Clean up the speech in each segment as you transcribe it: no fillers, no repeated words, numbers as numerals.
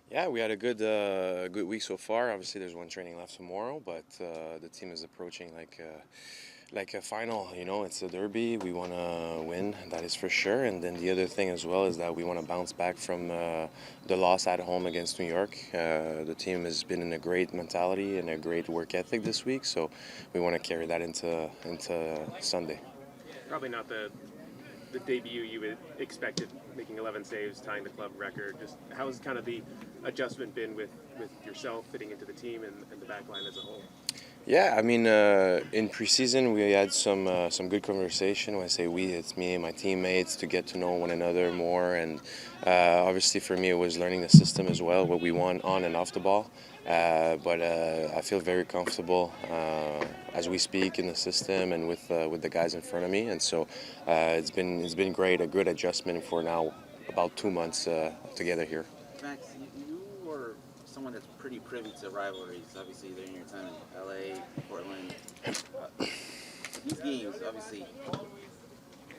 Yeah, we had a good week so far. Obviously, there's one training left tomorrow, but the team is approaching like a final. You know, it's a derby. We want to win, that is for sure. And then the other thing as well is that we want to bounce back from the loss at home against New York. The team has been in a great mentality and a great work ethic this week, so we want to carry that into Sunday. Probably not the debut you would expected, making 11 saves, tying the club record. Just how's kind of the adjustment been with yourself fitting into the team and the back line as a whole? Yeah, I mean, in preseason we had some good conversation. When I say we, it's me and my teammates to get to know one another more, and obviously for me it was learning the system as well, what we want on and off the ball. But I feel very comfortable as we speak in the system and with the guys in front of me, and so it's been great, a good adjustment for now about 2 months together here. Max, you are someone that's pretty privy to rivalries. Obviously, during your time in LA, Portland, these games obviously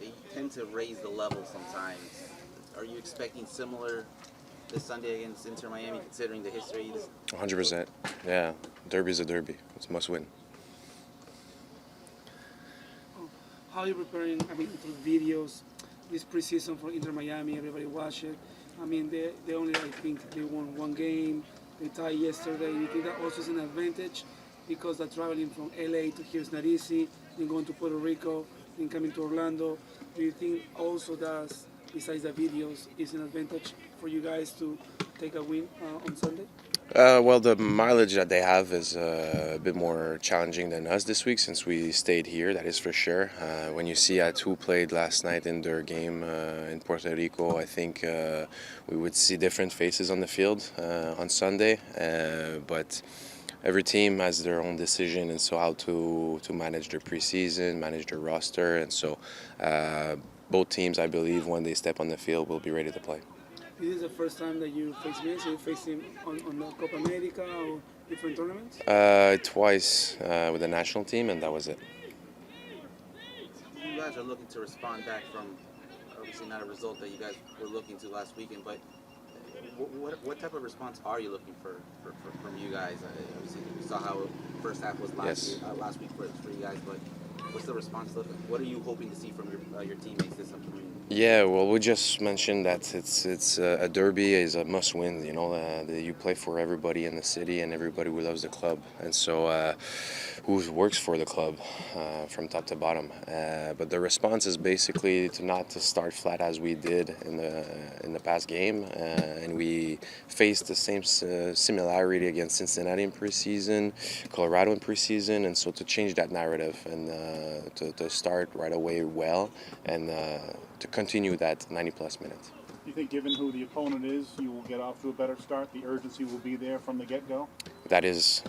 they tend to raise the level sometimes. Are you expecting similar this Sunday against Inter Miami, considering the history? 100%. Yeah, derby is a derby. It's a must win. How are you preparing? I mean, through videos, this preseason for Inter Miami, everybody watch it. I mean, they only, I think, they won one game. They tied yesterday. You think that also is an advantage because that traveling from LA to here is not easy. Then going to Puerto Rico, then coming to Orlando. Do you think also that, besides the videos, is an advantage for you guys to take a win on Sunday? Well, the mileage that they have is a bit more challenging than us this week since we stayed here, that is for sure. When you see at who played last night in their game in Puerto Rico, I think we would see different faces on the field on Sunday. But every team has their own decision, and so how to manage their preseason, manage their roster, and so both teams, I believe, when they step on the field, will be ready to play. This is the first time that you face Messi. You faced him on the Copa America or different tournaments. Twice with the national team, and that was it. You guys are looking to respond back from obviously not a result that you guys were looking to last weekend, but what type of response are you looking for from you guys? Obviously, we saw how first half was Yes. last week for you guys, but what's the response look like? What are you hoping to see from your teammates this upcoming? Yeah, well, we just mentioned that it's a derby is a must-win. You know, you play for everybody in the city and everybody who loves the club, and so who works for the club from top to bottom. But the response is basically to not to start flat as we did in the past game, and we faced the same similarity against Cincinnati in preseason, Colorado in preseason, and so to change that narrative and to start right away well and to continue that 90 plus minutes. You think, given who the opponent is, you will get off to a better start? The urgency will be there from the get-go? That is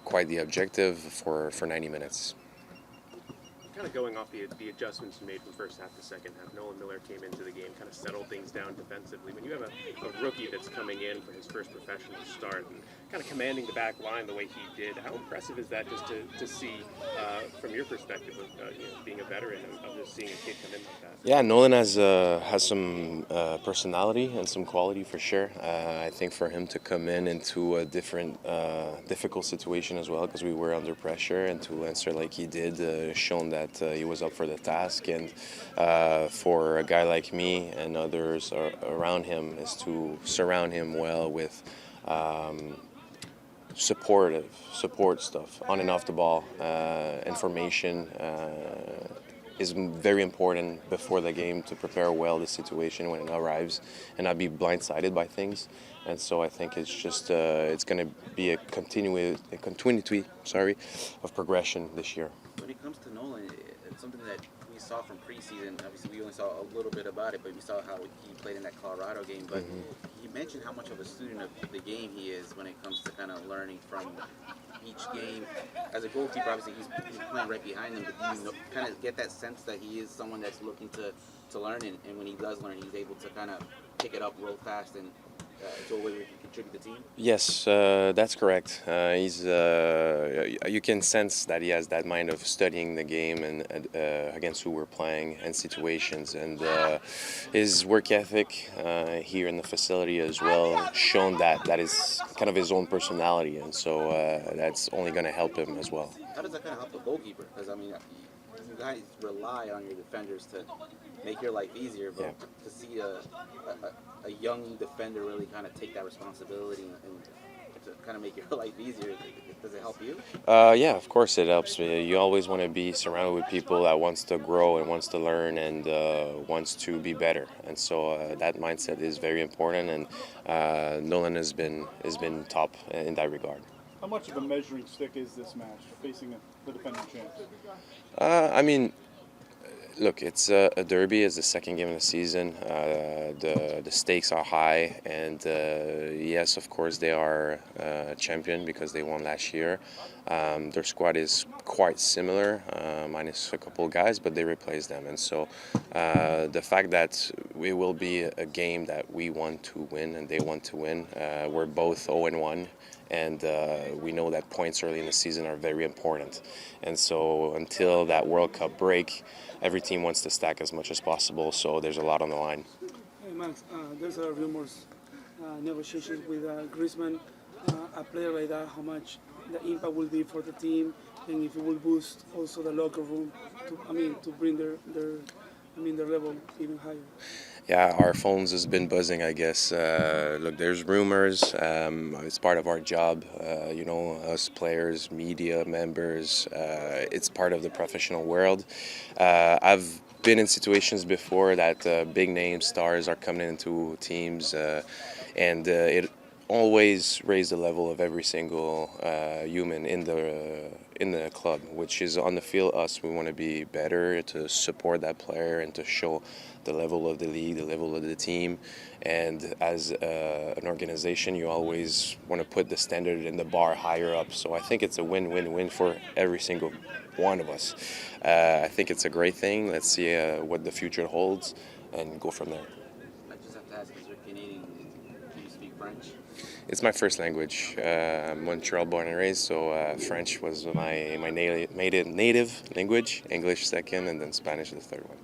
quite the objective for 90 minutes. Kind of going off the adjustments you made from first half to second half. Nolan Miller came into the game, kind of settled things down defensively. When you have a rookie that's coming in for his first professional start and kind of commanding the back line the way he did, how impressive is that just to see from your perspective of being a veteran of just seeing a kid come in like that? Yeah, Nolan has some personality and some quality for sure. I think for him to come into a different difficult situation as well, because we were under pressure, and to answer like he did, shown that he was up for the task. And for a guy like me and others around him is to surround him well with support stuff on and off the ball, information. Is very important before the game to prepare well the situation when it arrives and not be blindsided by things. And so I think it's just it's going to be a continuity of progression this year. When it comes to Nolan, it's something that we saw from preseason. Obviously, we only saw a little bit about it, but we saw how he played in that Colorado game. But he mentioned how much of a student of the game he is when it comes to kind of learning from each game. As a goalkeeper, obviously, he's playing right behind them, but do you kind of get that sense that he is someone that's looking to learn, and when he does learn, he's able to kind of pick it up real fast and to a way where he can contribute to the team? Yes, that's correct. You can sense that he has that mind of studying the game and against who we're playing and situations, and his work ethic here in the facility as well shown that is kind of his own personality, and so that's only going to help him as well. How does that kind of help the goalkeeper? Because I mean, you guys rely on your defenders to make your life easier, but to see a young defender really kind of take that responsibility and to kind of make your life easier, does it help you? Yeah, of course it helps. You always want to be surrounded with people that wants to grow and wants to learn and wants to be better, and so that mindset is very important. And Nolan has been top in that regard. How much of a measuring stick is this match facing the defending champs? I mean, look, it's a derby. It's the second game of the season. The stakes are high, and yes, of course, they are champion because they won last year. Their squad is quite similar, minus a couple guys, but they replaced them. And so the fact that it will be a game that we want to win and they want to win, we're both 0-1. And we know that points early in the season are very important. And so until that World Cup break, every team wants to stack as much as possible, so there's a lot on the line. Hey Max, there's rumors, negotiations with Griezmann, a player like that, how much the impact will be for the team, and if it will boost also the locker room to bring their level even higher. Yeah, our phones has been buzzing, I guess. Look, there's rumors. It's part of our job. Us players, media members. It's part of the professional world. I've been in situations before that big name stars are coming into teams, and it always raised the level of every single human in the club, which is on the field. Us, we want to be better to support that player and to show the level of the league, the level of the team, and as an organization, you always want to put the standard and the bar higher up. So I think it's a win-win-win for every single one of us. I think it's a great thing. Let's see what the future holds and go from there. I just have to ask, because you're Canadian, do you speak French? It's my first language. I'm Montreal born and raised, so French was my native language, English second, and then Spanish the third one.